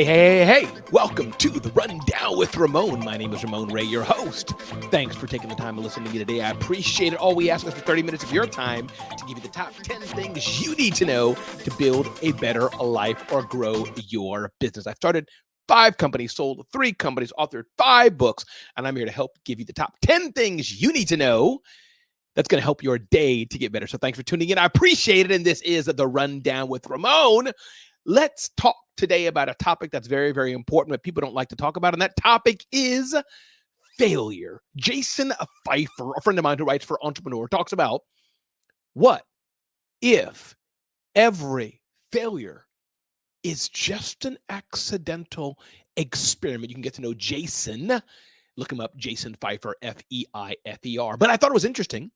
Hey. Welcome to the Rundown with Ramon. My name is Ramon Ray, your host. Thanks for taking the time to listen to me today. I appreciate it. All we ask is for 30 minutes of your time to give you the top 10 things you need to know to build a better life or grow your business. I've started 5 companies, sold 3 companies, authored 5 books, and I'm here to help give you the top 10 things you need to know that's going to help your day to get better. So thanks for tuning in. I appreciate it. And this is the Rundown with Ramon. Let's talk today about a topic that's very, very important that people don't like to talk about. And that topic is failure. Jason Pfeiffer, a friend of mine who writes for Entrepreneur, talks about what if every failure is just an accidental experiment. You can get to know Jason. Look him up, Jason Pfeiffer, F-E-I-F-E-R. But I thought it was interesting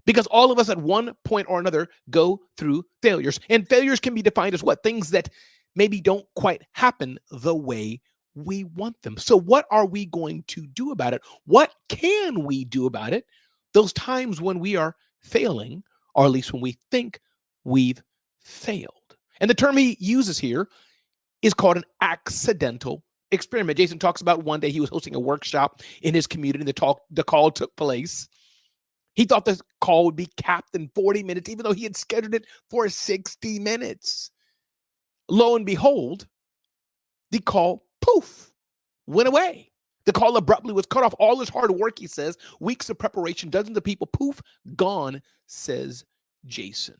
because all of us at one point or another go through failures. And failures can be defined as what? Things that maybe don't quite happen the way we want them. So what are we going to do about it? What can we do about it? Those times when we are failing, or at least when we think we've failed. And the term he uses here is called an accidental experiment. Jason talks about one day he was hosting a workshop in his community. The call took place. He thought this call would be capped in 40 minutes, even though he had scheduled it for 60 minutes. Lo and behold, the call, poof, went away. The call abruptly was cut off. All his hard work, he says, weeks of preparation, dozens of people, poof, gone, says Jason.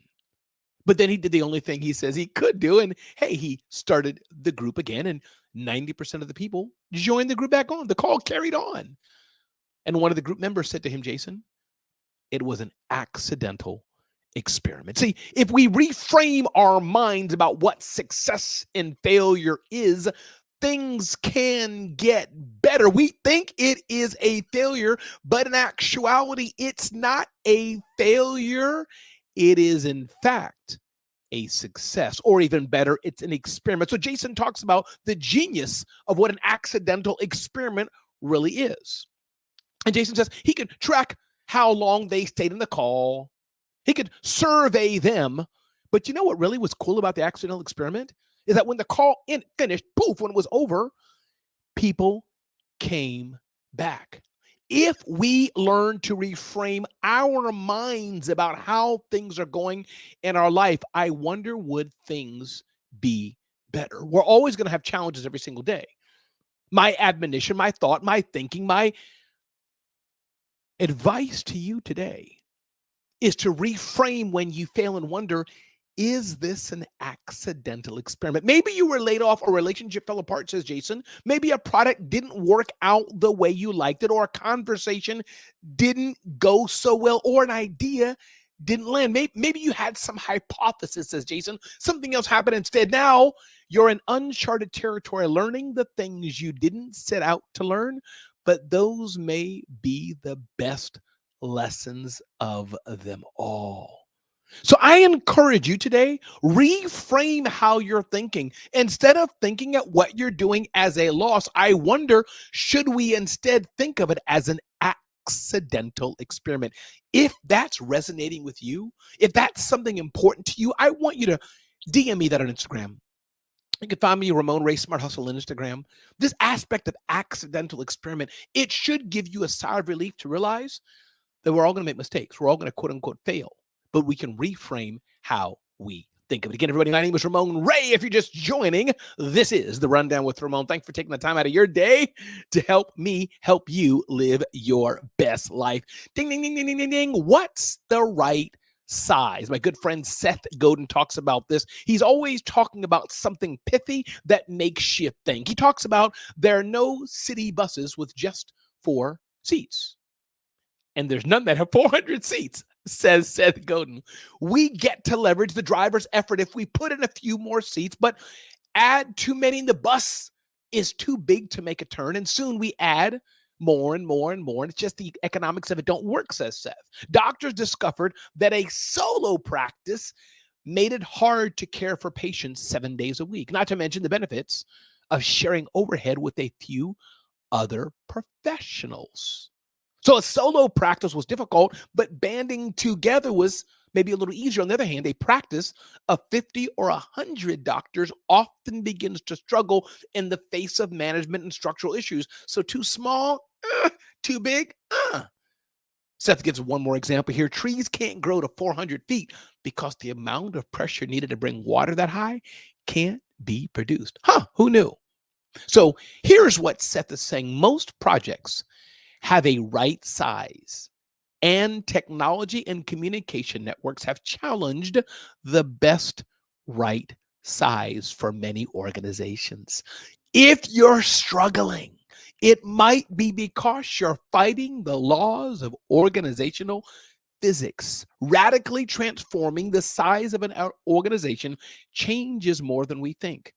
But then he did the only thing he says he could do. And hey, he started the group again. And 90% of the people joined the group back on. The call carried on. And one of the group members said to him, Jason, it was an accidental experiment. See, if we reframe our minds about what success and failure is, things can get better. We think it is a failure, but in actuality, it's not a failure. It is, in fact, a success, or even better, it's an experiment. So Jason talks about the genius of what an accidental experiment really is. And Jason says he could track how long they stayed in the call. He could survey them. But you know what really was cool about the accidental experiment? Is that when the call finished, poof, when it was over, people came back. If we learn to reframe our minds about how things are going in our life, I wonder, would things be better? We're always going to have challenges every single day. My admonition, my thought, my thinking, my advice to you today is to reframe when you fail and wonder, is this an accidental experiment? Maybe you were laid off, a relationship fell apart, says Jason. Maybe a product didn't work out the way you liked it, or a conversation didn't go so well, or an idea didn't land. Maybe you had some hypothesis, says Jason. Something else happened instead. Now you're in uncharted territory, learning the things you didn't set out to learn, but those may be the best lessons of them all. So I encourage you today, reframe how you're thinking. Instead of thinking at what you're doing as a loss, I wonder, should we instead think of it as an accidental experiment? If that's resonating with you, if that's something important to you, I want you to DM me that on Instagram. You can find me, Ramon Ray Smart Hustle, on Instagram. This aspect of accidental experiment, it should give you a sigh of relief to realize that we're all going to make mistakes. We're all going to quote unquote fail, but we can reframe how we think of it. Again, everybody, my name is Ramon Ray. If you're just joining, this is the Rundown with Ramon. Thanks for taking the time out of your day to help me help you live your best life. Ding, ding, ding, ding, ding, ding, ding. What's the right size? My good friend Seth Godin talks about this. He's always talking about something pithy that makes you think. He talks about there are no city buses with just 4 seats. And there's none that have 400 seats, says Seth Godin. We get to leverage the driver's effort if we put in a few more seats, but add too many, the bus is too big to make a turn, and soon we add more and more and more, and it's just the economics of it don't work, says Seth. Doctors discovered that a solo practice made it hard to care for patients 7 days a week, not to mention the benefits of sharing overhead with a few other professionals. So a solo practice was difficult, but banding together was maybe a little easier. On the other hand, a practice of 50 or 100 doctors often begins to struggle in the face of management and structural issues. So too small, too big, Seth gives one more example here. Trees can't grow to 400 feet because the amount of pressure needed to bring water that high can't be produced. Who knew? So here's what Seth is saying. Most projects have a right size, and technology and communication networks have challenged the best right size for many organizations. If you're struggling, it might be because you're fighting the laws of organizational physics. Radically transforming the size of an organization changes more than we think.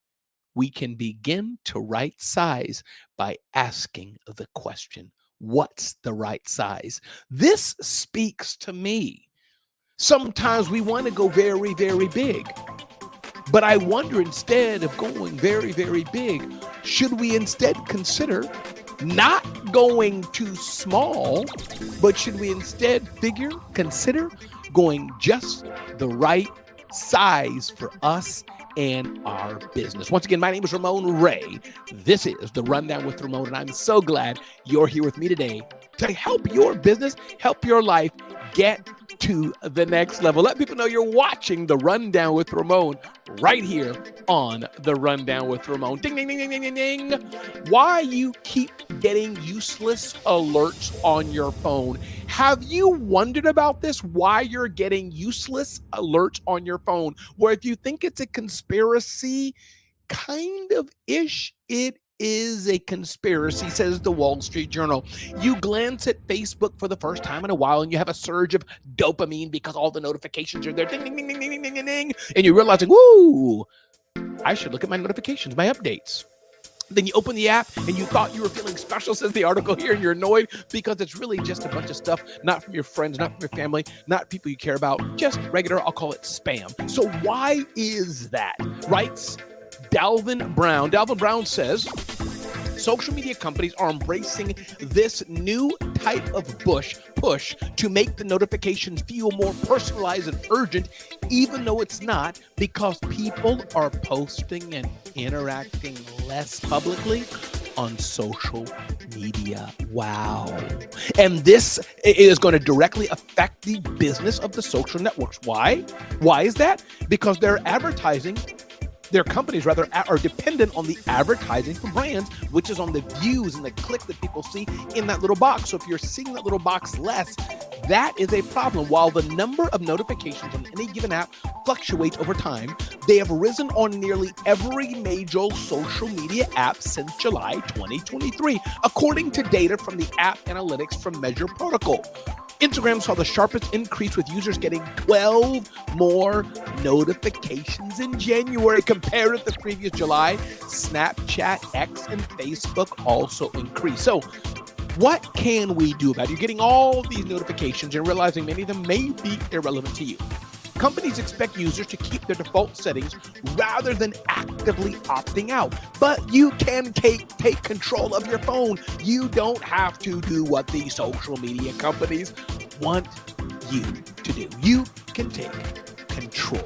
We can begin to right size by asking the question, what's the right size? This speaks to me. Sometimes we want to go very, very big. But I wonder, instead of going very, very big, should we instead consider not going too small, but should we instead consider going just the right size for us and our business? Once again, my name is Ramon Ray. This is The Rundown with Ramon, and I'm so glad you're here with me today to help your business, help your life get to the next level. Let people know you're watching The Rundown with Ramon right here on The Rundown with Ramon. Ding, ding, ding, ding, ding, ding, ding. Why you keep getting useless alerts on your phone. Have you wondered about this? Why you're getting useless alerts on your phone? Where if you think it's a conspiracy, kind of ish, it is a conspiracy, says the Wall Street Journal. You glance at Facebook for the first time in a while and you have a surge of dopamine because all the notifications are there. Ding, ding, ding, ding, ding, ding, ding, ding. And you're realizing, woo, I should look at my notifications, my updates. Then you open the app and you thought you were feeling special, says the article here, and you're annoyed because it's really just a bunch of stuff, not from your friends, not from your family, not people you care about, just regular, I'll call it spam. So why is that? Writes Dalvin Brown. Dalvin Brown says, social media companies are embracing this new type of push to make the notifications feel more personalized and urgent, even though it's not, because people are posting and interacting less publicly on social media. Wow. And this is going to directly affect the business of the social networks. Why? Why is that? Because their companies are dependent on the advertising from brands, which is on the views and the click that people see in that little box. So if you're seeing that little box less, that is a problem. While the number of notifications on any given app fluctuates over time, they have risen on nearly every major social media app since July 2023, according to data from the app analytics from Measure Protocol. Instagram saw the sharpest increase, with users getting 12 more notifications in January compared with the previous July. Snapchat, X, and Facebook also increased. So what can we do about it? You're getting all these notifications and realizing many of them may be irrelevant to you. Companies expect users to keep their default settings rather than actively opting out. But you can take control of your phone. You don't have to do what the social media companies want you to do. You can take control.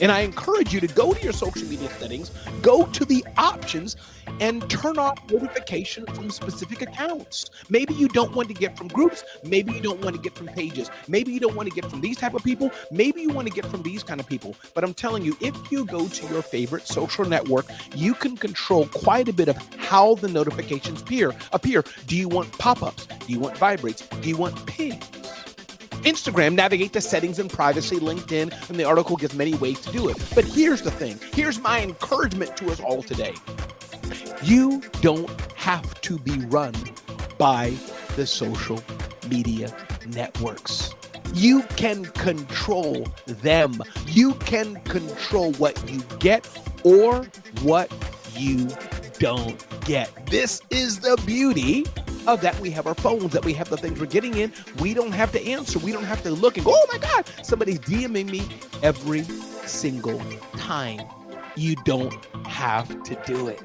And I encourage you to go to your social media settings, go to the options, and turn off notifications from specific accounts. Maybe you don't want to get from groups. Maybe you don't want to get from pages. Maybe you don't want to get from these type of people. Maybe you want to get from these kind of people. But I'm telling you, if you go to your favorite social network, you can control quite a bit of how the notifications appear. Do you want pop-ups? Do you want vibrates? Do you want pings? Instagram, navigate the settings and privacy. LinkedIn, and the article gives many ways to do it. But here's the thing. Here's my encouragement to us all today. You don't have to be run by the social media networks. You can control them. You can control what you get or what you don't get. This is the beauty of that. We have our phones, that we have the things we're getting in. We don't have to answer. We don't have to look and go, oh my God, somebody's DMing me every single time. you don't have to do it.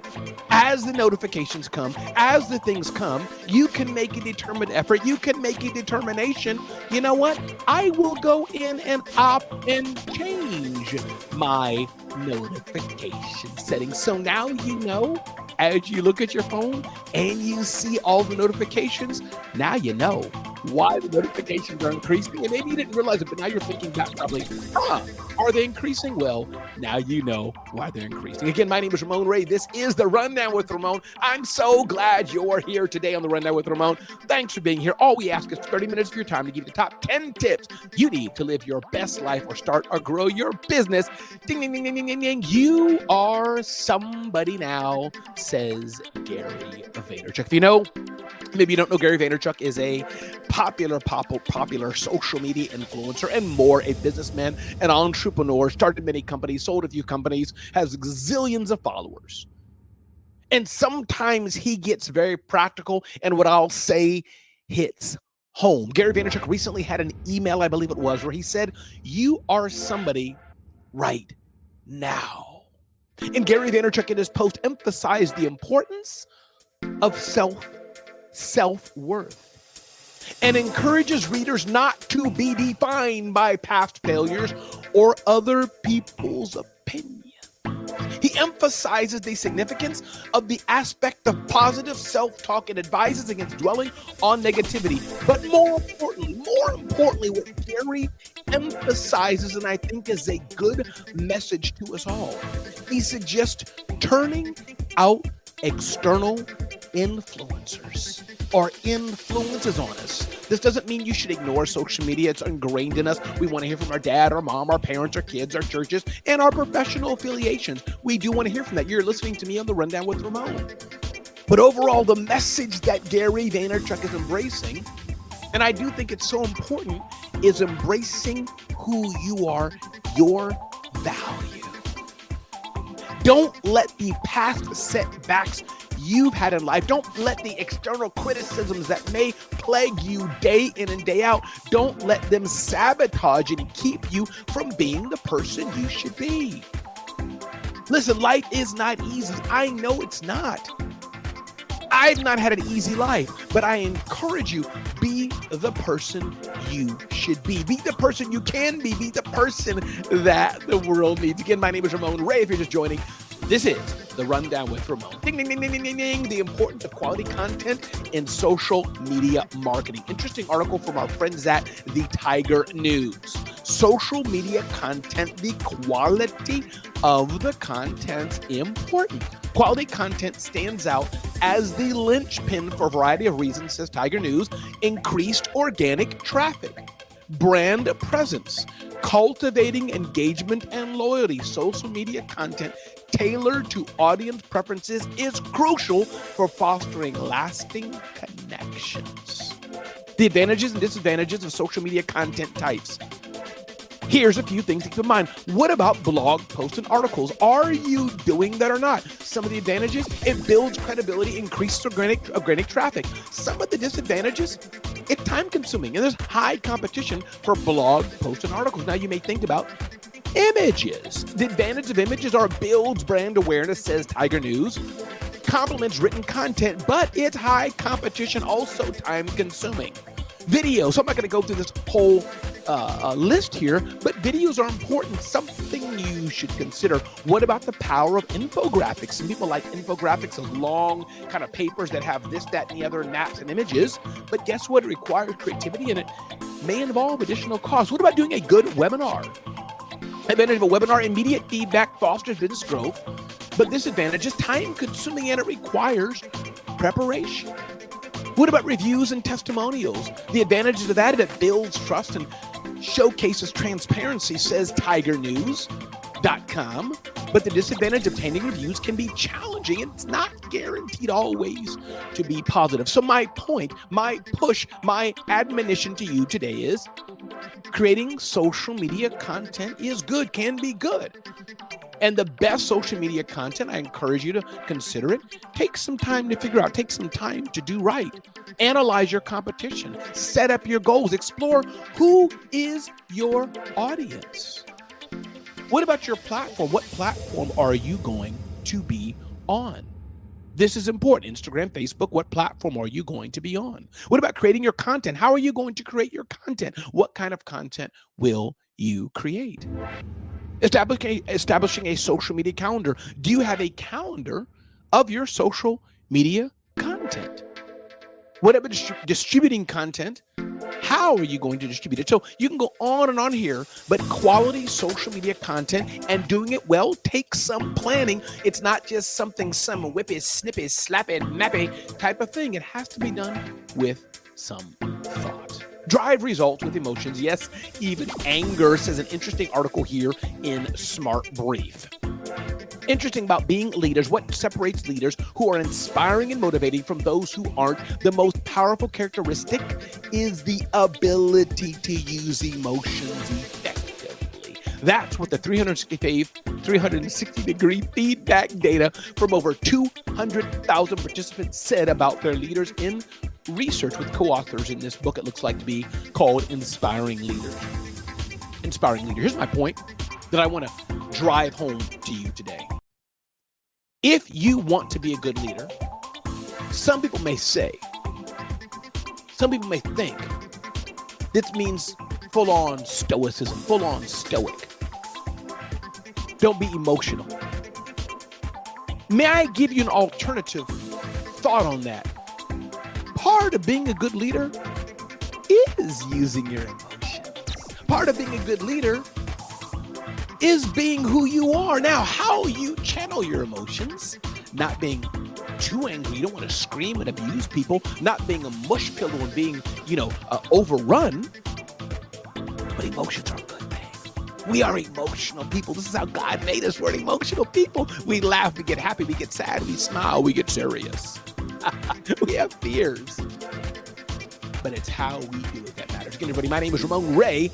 As the notifications come, as the things come, you can make a determined effort. You can make a determination. You know what? I will go in and opt and change my notification settings. So now you know, as you look at your phone and you see all the notifications, now you know why the notifications are increasing. And maybe you didn't realize it, but now you're thinking back probably, are they increasing? Well, now you know why they're increasing. Again, my name is Ramon Ray. This is The Rundown with Ramon. I'm so glad you're here today on The Rundown with Ramon. Thanks for being here. All we ask is 30 minutes of your time to give you the top 10 tips you need to live your best life or start or grow your business. Ding, ding, ding, ding, ding, ding, ding. You are somebody now, says Gary Vaynerchuk. If you know, maybe you don't know, Gary Vaynerchuk is a popular social media influencer and more, a businessman, an entrepreneur, started many companies, sold a few companies, has zillions of followers. And sometimes he gets very practical and what I'll say hits home. Gary Vaynerchuk recently had an email, I believe it was, where he said, you are somebody right now. And Gary Vaynerchuk in his post emphasized the importance of self-worth and encourages readers not to be defined by past failures or other people's opinions. He emphasizes the significance of the aspect of positive self-talk and advises against dwelling on negativity. But more importantly, what Gary emphasizes, and I think is a good message to us all, he suggests turning out external influencers or influences on us. This doesn't mean you should ignore social media. It's ingrained in us. We want to hear from our dad, our mom, our parents, our kids, our churches, and our professional affiliations. We do want to hear from that. You're listening to me on The Rundown with Ramon. But overall, the message that Gary Vaynerchuk is embracing, and I do think it's so important, is embracing who you are, your value. Don't let the past setbacks you've had in life, don't let the external criticisms that may plague you day in and day out, don't let them sabotage and keep you from being the person you should be. Listen, life is not easy. I know it's not. I've not had an easy life, but I encourage you, be the person you should be. Be the person you can be. Be the person that the world needs. Again, my name is Ramon Ray. If you're just joining, this is The Rundown with Ramon. Ding, ding, ding, ding, ding, ding, ding. The importance of quality content in social media marketing. Interesting article from our friends at the Tiger News. Social media content, the quality of the content's important. Quality content stands out as the linchpin for a variety of reasons, says Tiger News. Increased organic traffic, brand presence, cultivating engagement and loyalty. Social media content tailored to audience preferences is crucial for fostering lasting connections. The advantages and disadvantages of social media content types. Here's a few things to keep in mind. What about blog posts and articles? Are you doing that or not? Some of the advantages, it builds credibility, increases organic traffic. Some of the disadvantages, it's time consuming and there's high competition for blog posts and articles. Now you may think about images. The advantage of images are builds brand awareness, says Tiger News. Complements written content, but it's high competition, also time consuming. Video. So I'm not going to go through this whole list here, but videos are important, something you should consider. What about the power of infographics? Some people like infographics, those long kind of papers that have this, that, and the other maps and images, but guess what? It requires creativity and it may involve additional costs. What about doing a good webinar? Advantage of a webinar, immediate feedback fosters business growth, but disadvantage is time consuming and it requires preparation. What about reviews and testimonials? The advantages of that, it builds trust and showcases transparency, says TigerNews.com. But the disadvantage of obtaining reviews can be challenging and it's not guaranteed always to be positive. So my point, my push, my admonition to you today is creating social media content is good, can be good. And the best social media content, I encourage you to consider it. Take some time to figure out, take some time to do right. Analyze your competition, set up your goals, explore who is your audience. What about your platform? What platform are you going to be on? This is important. Instagram, Facebook, what platform are you going to be on? What about creating your content? How are you going to create your content? What kind of content will you create? Establishing a social media calendar. Do you have a calendar of your social media content? What about distributing content? How are you going to distribute it? So you can go on and on here, but quality social media content and doing it well takes some planning. It's not just something, some whippy, snippy, slappy, nappy type of thing. It has to be done with some thought. Drive results with emotions. Yes, even anger, says an interesting article here in Smart Brief. Interesting about being leaders. What separates leaders who are inspiring and motivating from those who aren't? The most powerful characteristic is the ability to use emotions effectively. That's what the 360-degree feedback data from over 200,000 participants said about their leaders in research with co-authors in this book. It looks like to be called Inspiring Leaders. Inspiring Leader. Here's my point that I want to drive home to you today. If you want to be a good leader, some people may say, some people may think this means full-on stoicism, full-on stoic. Don't be emotional. May I give you an alternative thought on that? Part of being a good leader is using your emotions. Part of being a good leader is being who you are. Now, how you channel your emotions, not being too angry. You don't want to scream and abuse people, not being a mush pillow and being, overrun. But emotions are a good thing. We are emotional people. This is how God made us. We're emotional people. We laugh, we get happy, we get sad, we smile, we get serious. We have fears. But it's how we do it that matters. Again, everybody, my name is Ramon Ray.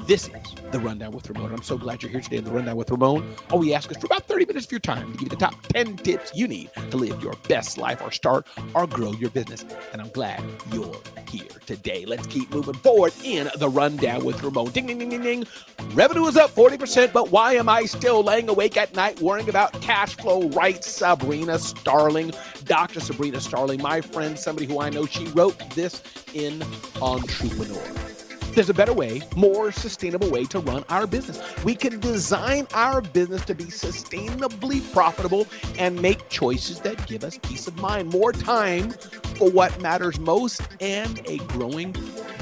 This is The Rundown with Ramon. I'm so glad you're here today in The Rundown with Ramon. All we ask is for about 30 minutes of your time to give you the top 10 tips you need to live your best life or start or grow your business. And I'm glad you're here today. Let's keep moving forward in The Rundown with Ramon. Ding, ding, ding, ding, ding. Revenue is up 40%, but why am I still laying awake at night worrying about cash flow? Right, Sabrina Starling, Dr. Sabrina Starling, my friend, somebody who I know. She wrote this in Entrepreneur. There's a better way, more sustainable way to run our business. We can design our business to be sustainably profitable and make choices that give us peace of mind, more time for what matters most, and a growing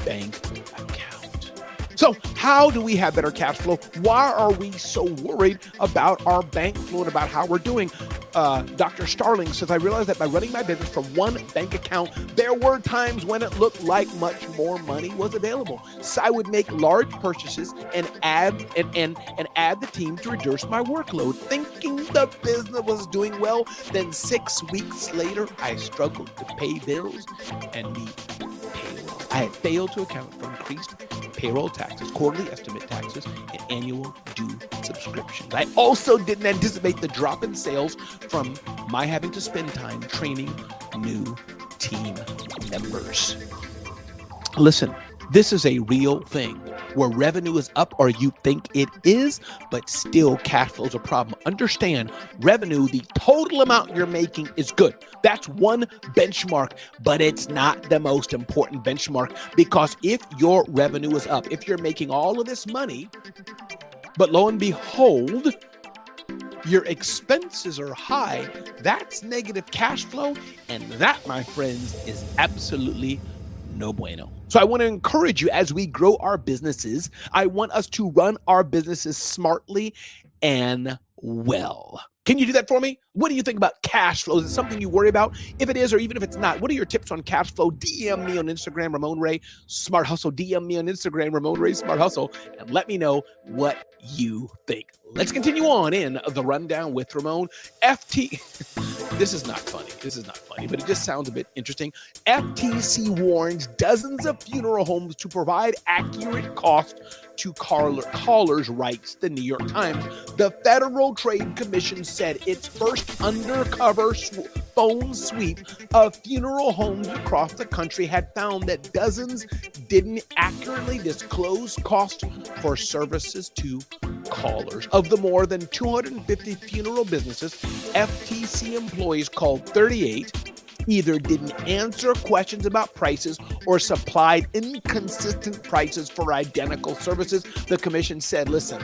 bank account. So how do we have better cash flow? Why are we so worried about our bank flow and about how we're doing? Dr. Starling says, I realized that by running my business from one bank account, there were times when it looked like much more money was available. So I would make large purchases and add the team to reduce my workload, thinking the business was doing well. Then 6 weeks later, I struggled to pay bills and meet payroll. I had failed to account for increased payroll taxes, quarterly estimate taxes, and annual due subscriptions. I also didn't anticipate the drop in sales from my having to spend time training new team members. Listen, this is a real thing where revenue is up, or you think it is, but still cash flow is a problem. Understand, revenue, the total amount you're making is good. That's one benchmark, but it's not the most important benchmark, because if your revenue is up, if you're making all of this money, but lo and behold, your expenses are high, that's negative cash flow, and that, my friends, is absolutely no bueno. So I want to encourage you as we grow our businesses. I want us to run our businesses smartly and well. Can you do that for me? What do you think about cash flow? Is it something you worry about? If it is, or even if it's not, what are your tips on cash flow? DM me on Instagram, Ramon Ray Smart Hustle. DM me on Instagram, Ramon Ray Smart Hustle, and let me know what you think. Let's continue on in The Rundown with Ramon. This is not funny. This is not funny, but it just sounds a bit interesting. FTC warns dozens of funeral homes to provide accurate cost to callers, writes the New York Times. The Federal Trade Commission said its first undercover phone sweep of funeral homes across the country had found that dozens didn't accurately disclose cost for services to callers. Of the more than 250 funeral businesses, FTC employees called 38 either didn't answer questions about prices or supplied inconsistent prices for identical services. The commission said, listen,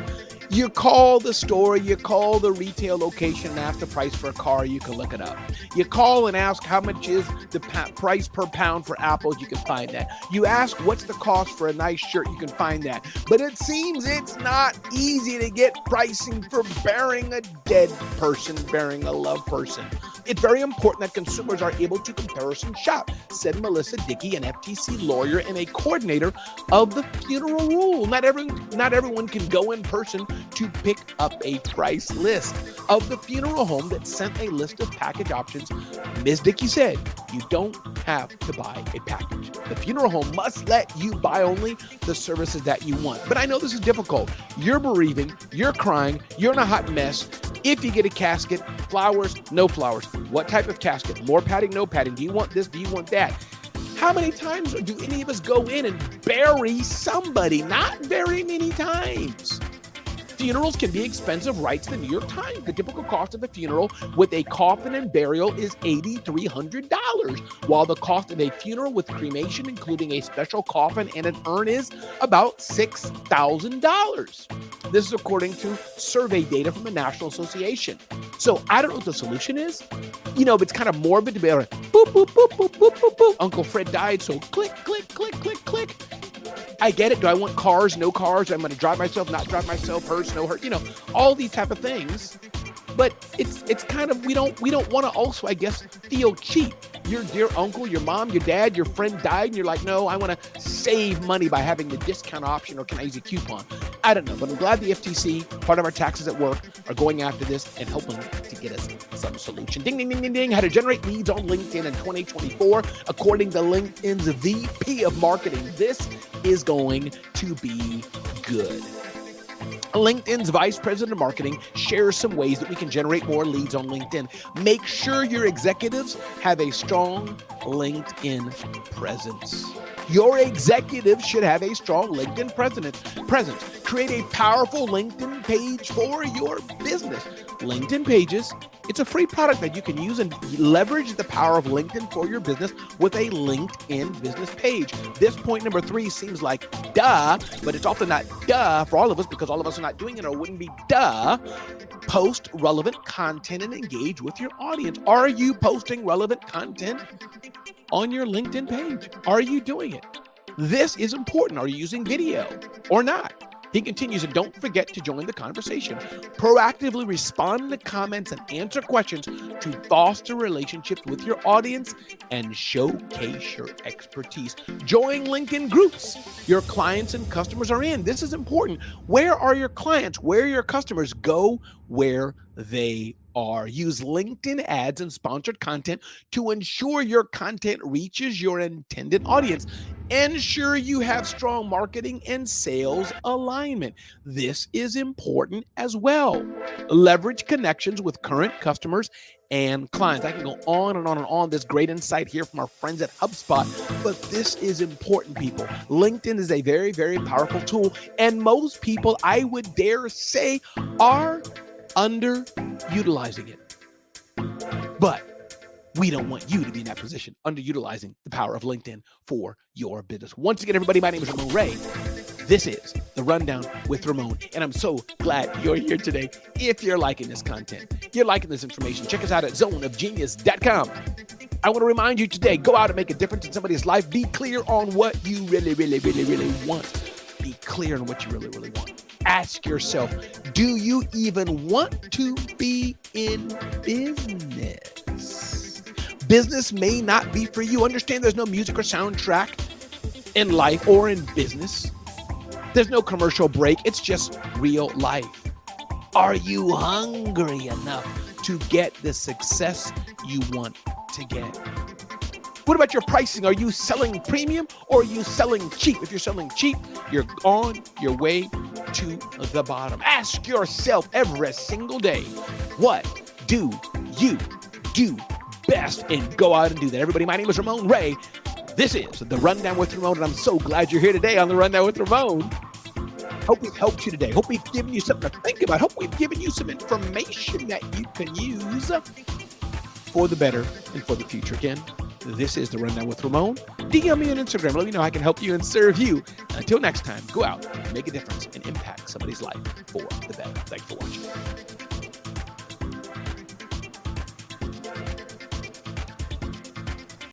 you call the store, you call the retail location and ask the price for a car, you can look it up. You call and ask how much is the price per pound for apples, you can find that. You ask what's the cost for a nice shirt, you can find that. But it seems it's not easy to get pricing for burying a dead person, burying a loved person. It's very important that consumers are able to comparison shop, said Melissa Dickey, an FTC lawyer and a coordinator of the funeral rule. Not everyone can go in person to pick up a price list of the funeral home that sent a list of package options. Ms. Dickey said, you don't have to buy a package. The funeral home must let you buy only the services that you want. But I know this is difficult. You're bereaving, you're crying, you're in a hot mess. If you get a casket, flowers, no flowers. What type of casket? More padding, no padding. Do you want this? Do you want that? How many times do any of us go in and bury somebody? Not very many times. Funerals can be expensive, writes the New York Times. The typical cost of a funeral with a coffin and burial is $8,300, while the cost of a funeral with cremation, including a special coffin and an urn, is about $6,000. This is according to survey data from the National Association. So I don't know what the solution is. You know, it's kind of morbid to be able to boop, boop, boop, boop, boop, boop, boop. Uncle Fred died, so click, click, click, click, click. I get it. Do I want cars? No cars. I'm going to drive myself, not drive myself, hearse, no hearse, all these type of things. But it's kind of, we don't want to also, I guess, feel cheap. Your dear uncle, your mom, your dad, your friend died, and you're like, no, I want to save money by having the discount option, or can I use a coupon? I don't know, but I'm glad the FTC, part of our taxes at work, are going after this and helping to get us some solution. Ding, ding, ding, ding, ding. How to generate leads on LinkedIn in 2024. According to LinkedIn's VP of Marketing, this is going to be good. LinkedIn's Vice President of Marketing shares some ways that we can generate more leads on LinkedIn. Make sure your executives have a strong LinkedIn presence. Your executives should have a strong LinkedIn presence. Create a powerful LinkedIn page for your business. LinkedIn Pages, it's a free product that you can use and leverage the power of LinkedIn for your business with a LinkedIn business page. This point number 3 seems like duh, but it's often not duh for all of us because all of us are not doing it, or it wouldn't be duh. Post relevant content and engage with your audience. Are you posting relevant content on your LinkedIn page? Are you doing it? This is important. Are you using video or not? He continues, and don't forget to join the conversation. Proactively respond to comments and answer questions to foster relationships with your audience and showcase your expertise. Join LinkedIn groups your clients and customers are in. This is important. Where are your clients? Where are your customers? Go where they are. Use LinkedIn ads and sponsored content to ensure your content reaches your intended audience. Ensure you have strong marketing and sales alignment. This is important as well. Leverage connections with current customers and clients. I can go on and on and on. This great insight here from our friends at HubSpot, but this is important, people. LinkedIn is a very, very powerful tool, and most people, I would dare say, are underutilizing it. But we don't want you to be in that position, underutilizing the power of LinkedIn for your business. Once again, everybody, my name is Ramon Ray. This is The Rundown with Ramon, and I'm so glad you're here today. If you're liking this content, you're liking this information, check us out at zoneofgenius.com. I want to remind you today, go out and make a difference in somebody's life. Be clear on what you really, really, really, really want. Be clear on what you really, really want. Ask yourself, do you even want to be in business? Business may not be for you. Understand there's no music or soundtrack in life or in business. There's no commercial break. It's just real life. Are you hungry enough to get the success you want to get? What about your pricing? Are you selling premium or are you selling cheap? If you're selling cheap, you're on your way to the bottom. Ask yourself every single day, what do you do best? And go out and do that. Everybody, my name is Ramon Ray. This is The Rundown with Ramon, and I'm so glad you're here today on The Rundown with Ramon. Hope we've helped you today. Hope we've given you something to think about. Hope we've given you some information that you can use for the better and for the future. Again, this is The Rundown with Ramon. DM me on Instagram. Let me know how I can help you and serve you. Until next time, go out, make a difference, and impact somebody's life for the better. Thanks for watching.